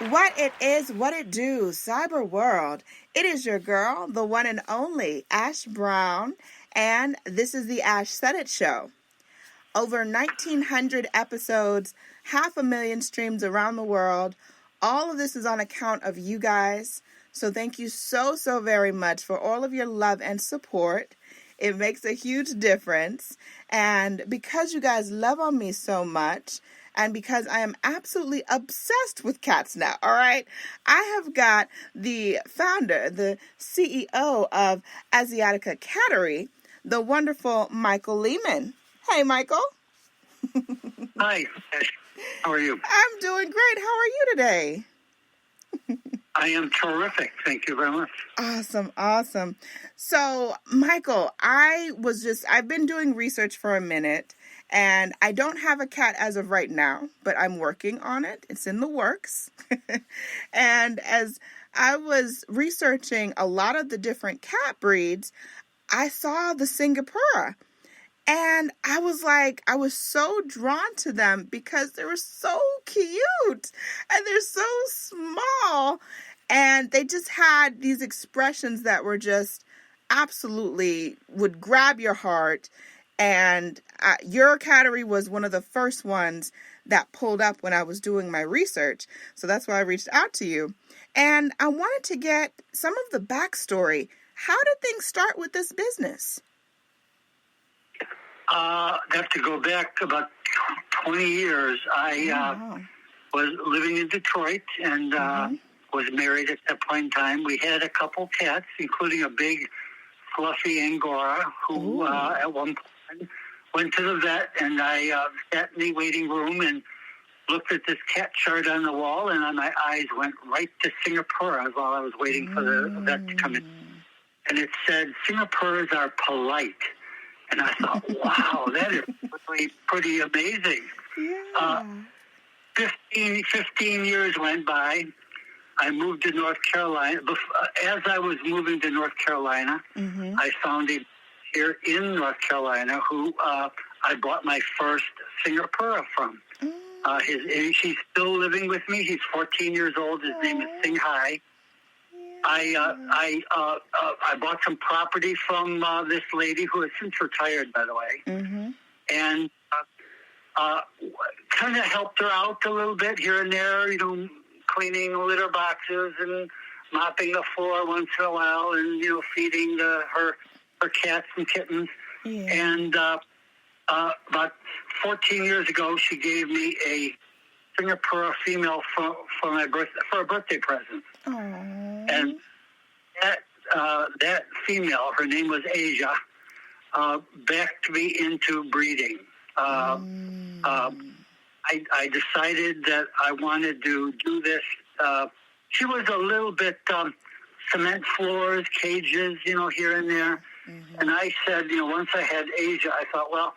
What it is, what it do, cyber world. It is your girl, the one and only Ash Brown, and this is the Ashsaidit Show. Over 1,900 episodes, 500,000 streams around the world. All of this is on account of you guys. So thank you so very much for all of your love and support. It makes a huge difference. And because you guys love on me so much, and because I am absolutely obsessed with cats now, all right? I have got the founder, the CEO of Asiatica Cattery, the wonderful Michael Lehmann. Hey, Michael. Hi. How are you? I'm doing great. How are you today? I am terrific. Thank you very much. Awesome. So, Michael, I've been doing research for a minute, and I don't have a cat as of right now, but I'm working on it. It's in the works. And as I was researching a lot of the different cat breeds, I saw the Singapura. And I was so drawn to them because they were so cute and they're so small. And they just had these expressions that were just absolutely would grab your heart. And your cattery was one of the first ones that pulled up when I was doing my research. So that's why I reached out to you. And I wanted to get some of the backstory. How did things start with this business? I have to go back about 20 years. I was living in Detroit and was married at that point in time. We had a couple cats, including a big, fluffy Angora, who at one point went to the vet, and I sat in the waiting room and looked at this cat chart on the wall, and my eyes went right to Singapura while I was waiting for the vet to come in. And it said, Singapuras are polite. And I thought, wow, that is really pretty amazing. Yeah. 15 years went by. I moved to North Carolina. As I was moving to North Carolina, I found him here in North Carolina who I bought my first Singapura from. He's still living with me. He's 14 years old. His name is Sing Hai. I bought some property from this lady who has since retired, by the way, and kind of helped her out a little bit here and there, cleaning litter boxes and mopping the floor once in a while, and feeding her cats and kittens. Yeah. And about 14 years ago, she gave me a Singapura female for a birthday present. Aww. And that female, her name was Asia, backed me into breeding. I decided that I wanted to do this. She was a little bit cement floors, cages, here and there. And I said, once I had Asia, I thought, well,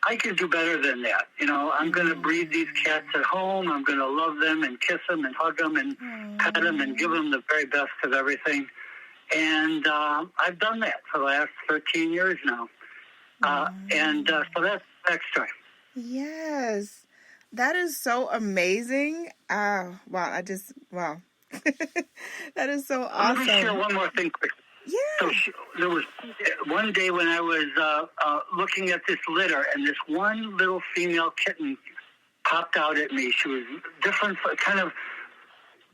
I can do better than that. I'm going to breed these cats at home. I'm going to love them and kiss them and hug them and pet them and give them the very best of everything. And I've done that for the last 13 years now. So that's the backstory. Yes. That is so amazing. Wow. That is so awesome. Let me share one more thing quickly. Yeah. So there was one day when I was looking at this litter, and this one little female kitten popped out at me. She was different, kind of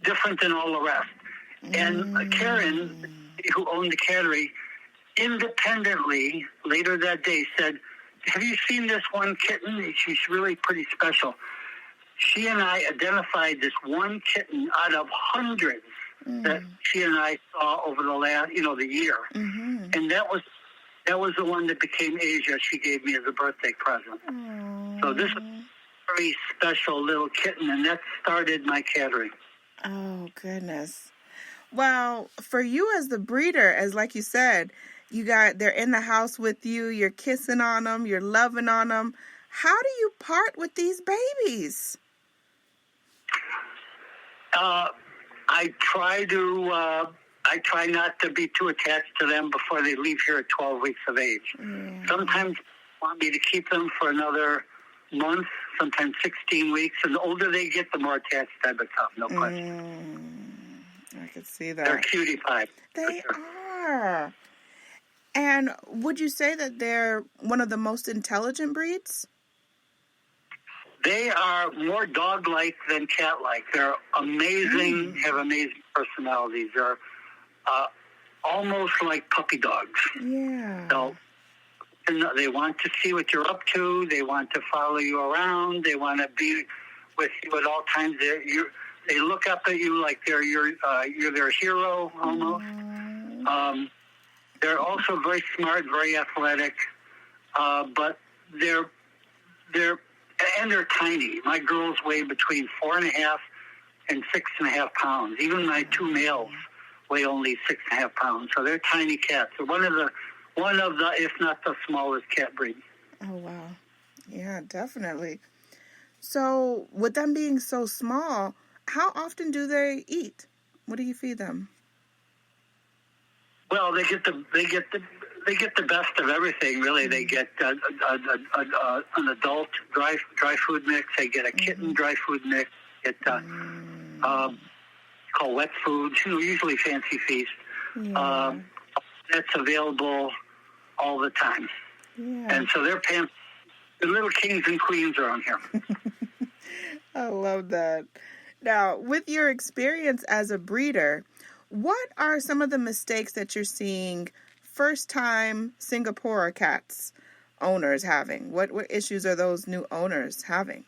different than all the rest. And Karen, who owned the cattery, independently later that day said, "Have you seen this one kitten? She's really pretty special." She and I identified this one kitten out of hundreds that she and I saw over the last, the year. And that was the one that became Asia. She gave me as a birthday present. So this is a very special little kitten, and that started my cattery. Oh, goodness. Well, for you as the breeder, as like you said, they're in the house with you, you're kissing on them, you're loving on them. How do you part with these babies? I try not to be too attached to them before they leave here at 12 weeks of age. Sometimes they want me to keep them for another month, sometimes 16 weeks. And the older they get, the more attached I become, no question. I could see that. They're cutie pie. They are. And would you say that they're one of the most intelligent breeds? They are more dog-like than cat-like. They're amazing, have amazing personalities. They're almost like puppy dogs. Yeah. So, and they want to see what you're up to. They want to follow you around. They want to be with you at all times. They look up at you like you're their hero almost. They're also very smart, very athletic, but they're tiny. My girls weigh between 4.5 and 6.5 pounds. Even my two males weigh only 6.5 pounds. So they're tiny cats. They're one of the, if not the smallest cat breed. Oh wow, yeah, definitely. So with them being so small, how often do they eat? What do you feed them? Well, they get the best of everything. Really, they get an adult dry food mix. They get a kitten dry food mix. Get called wet food. Usually fancy feast. Yeah. That's available all the time. Yeah. And so they're the little kings and queens around here. I love that. Now, with your experience as a breeder, what are some of the mistakes that you're seeing first-time Singapura cats owners having? What issues are those new owners having?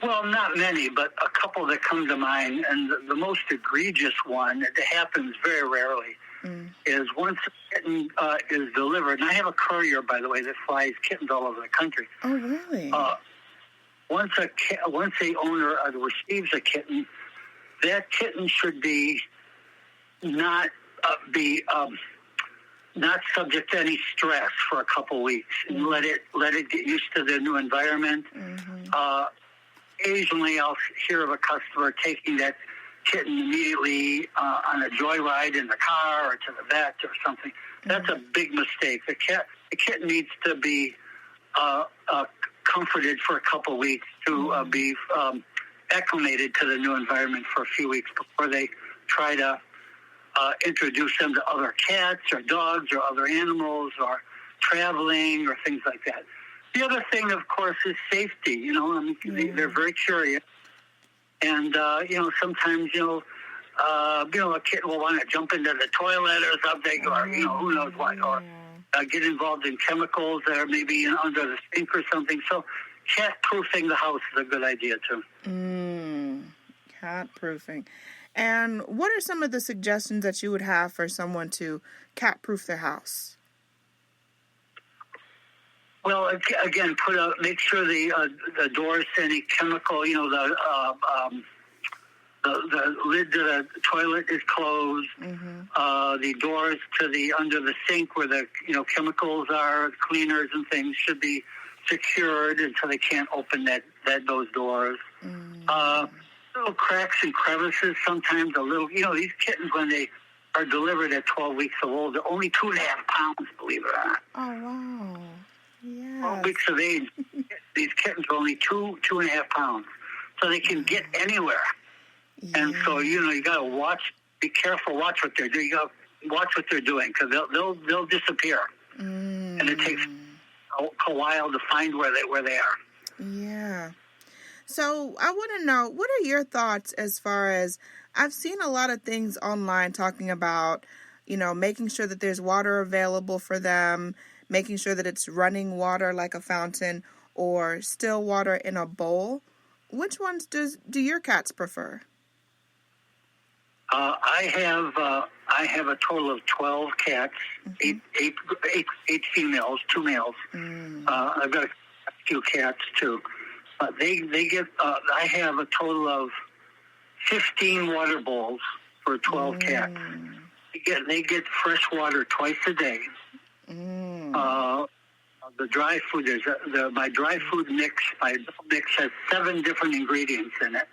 Well, not many, but a couple that come to mind. And the most egregious one that happens very rarely is once a kitten is delivered. And I have a courier, by the way, that flies kittens all over the country. Oh, really? Once a owner receives a kitten, that kitten should be not subject to any stress for a couple weeks, and let it get used to their new environment. Occasionally, I'll hear of a customer taking that kitten immediately on a joyride in the car or to the vet or something. That's a big mistake. The kitten needs to be comforted for a couple weeks to be acclimated to the new environment for a few weeks before they try to introduce them to other cats or dogs or other animals or traveling or things like that. The other thing, of course, is safety. They're very curious. And, sometimes, a kitten will want to jump into the toilet or something or, who knows what, or get involved in chemicals that are maybe under the sink or something. So cat-proofing the house is a good idea, too. Cat-proofing. And what are some of the suggestions that you would have for someone to cat-proof their house? Well, again, make sure the doors to any chemical, the lid to the toilet is closed. The doors to under the sink where the chemicals are, cleaners and things should be secured until they can't open those doors. Little cracks and crevices, sometimes these kittens, when they are delivered at 12 weeks old, they're only 2.5 pounds, believe it or not. Oh, wow. Yeah. 12 weeks of age, these kittens are only 2.5 pounds. So they can get anywhere. Yeah. And so, you got to be careful, watch what they're doing. You got to watch what they're doing because they'll disappear. And it takes a while to find where they are. Yeah. So I want to know, what are your thoughts as far as, I've seen a lot of things online talking about, making sure that there's water available for them, making sure that it's running water like a fountain or still water in a bowl. Which ones do your cats prefer? I have a total of 12 cats, eight females, 2 males. I've got a few cats too. They get. I have a total of 15 water bowls for 12 cats. They get fresh water twice a day. The dry food my dry food mix. My mix has 7 different ingredients in it.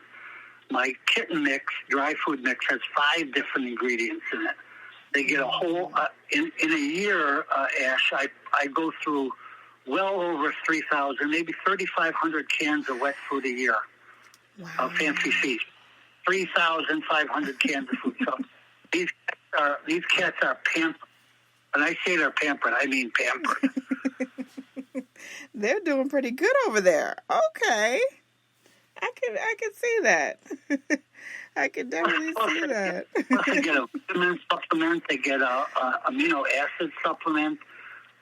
My kitten mix, dry food mix, has 5 different ingredients in it. They get a whole in a year. Ash, I go through well over 3,000, maybe 3,500 cans of wet food a year. Wow. Fancy feast. 3,500 cans of food. So these cats are pampered. When I say they're pampered, I mean pampered. They're doing pretty good over there. Okay. I can see that. I can definitely see that. Plus they get a vitamin supplement. They get a amino acid supplement.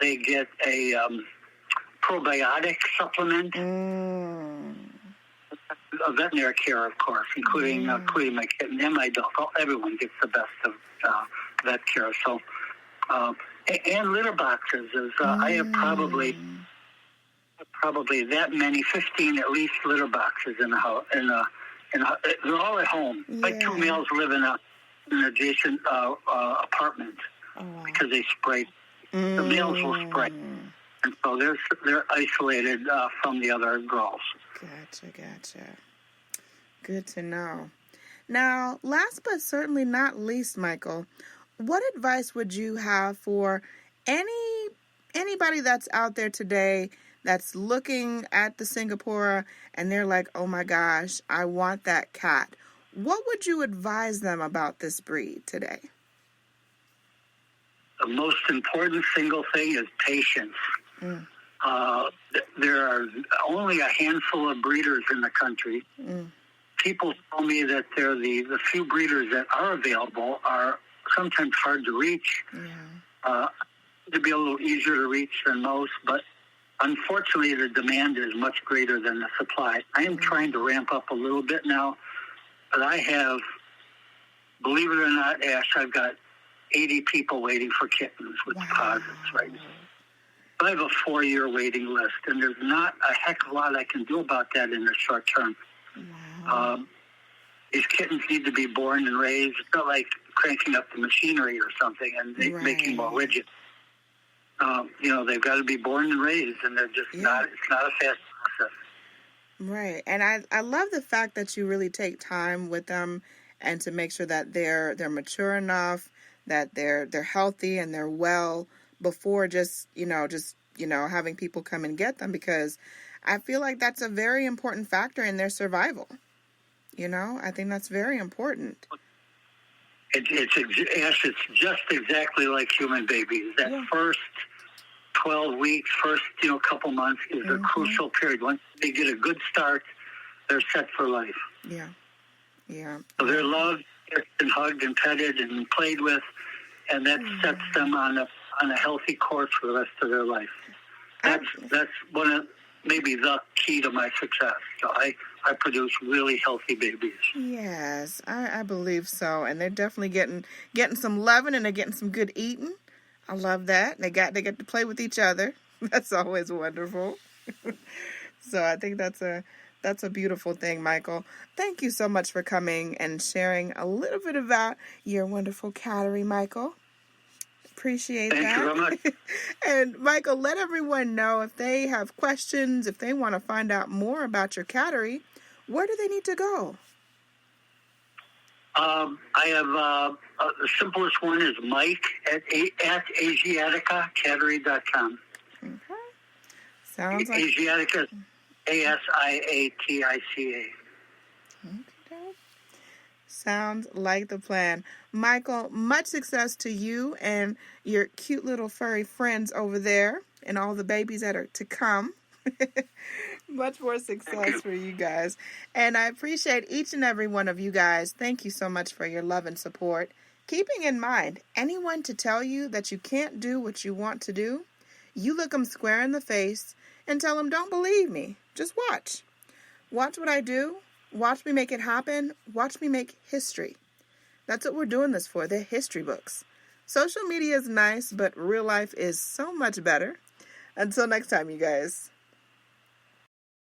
They get a probiotic supplement. A veterinary care, of course, including my kitten and my dog. Everyone gets the best of vet care. So, and litter boxes. I have probably that many, 15 at least litter boxes in the house. They're all at home. Yeah. My two males live in an adjacent apartment because they spray. The males will spray, and so they're isolated from the other girls. Gotcha. Good to know. Now, last but certainly not least, Michael, what advice would you have for anybody that's out there today that's looking at the Singapura and they're like, oh my gosh, I want that cat? What would you advise them about this breed today? The most important single thing is patience. There are only a handful of breeders in the country. People tell me that the few breeders that are available are sometimes hard to reach. It'd be a little easier to reach than most, but unfortunately the demand is much greater than the supply. I am trying to ramp up a little bit now, but I have, believe it or not, Ash, I've got 80 people waiting for kittens with deposits right now. I have a 4-year waiting list, and there's not a heck of a lot I can do about that in the short term. These kittens need to be born and raised. It's not like cranking up the machinery or something and making more widgets. They've got to be born and raised, and they're just not. It's not a fast process. Right, and I love the fact that you really take time with them, and to make sure that they're mature enough, that they're healthy and they're well before just having people come and get them, because I feel like that's a very important factor in their survival. I think that's very important. It's just exactly like human babies. That first 12 weeks, first couple months is a crucial period. Once they get a good start, they're set for life. Yeah. So they're loved and hugged and petted and played with, and that sets them on a healthy course for the rest of their life. That's one of maybe the key to my success. So I produce really healthy babies. Yes, I believe so, and they're definitely getting some loving, and they're getting some good eating. I love that. They get to play with each other. That's always wonderful. So I think that's a beautiful thing, Michael. Thank you so much for coming and sharing a little bit about your wonderful cattery, Michael. Appreciate that. Thank you very much. And Michael, let everyone know if they have questions, if they want to find out more about your cattery, where do they need to go? I have the simplest one is Mike at AsiaticaCattery.com. Okay. Sounds like Asiatica, ASIATICA. Okay. Sounds like the plan. Michael, much success to you and your cute little furry friends over there and all the babies that are to come. Much more success for you guys. And I appreciate each and every one of you guys. Thank you so much for your love and support. Keeping in mind, anyone to tell you that you can't do what you want to do, you look them square in the face and tell them, don't believe me. Just watch. Watch what I do. Watch me make it happen. Watch me make history. That's what we're doing this for. They're history books. Social media is nice, but real life is so much better. Until next time, you guys.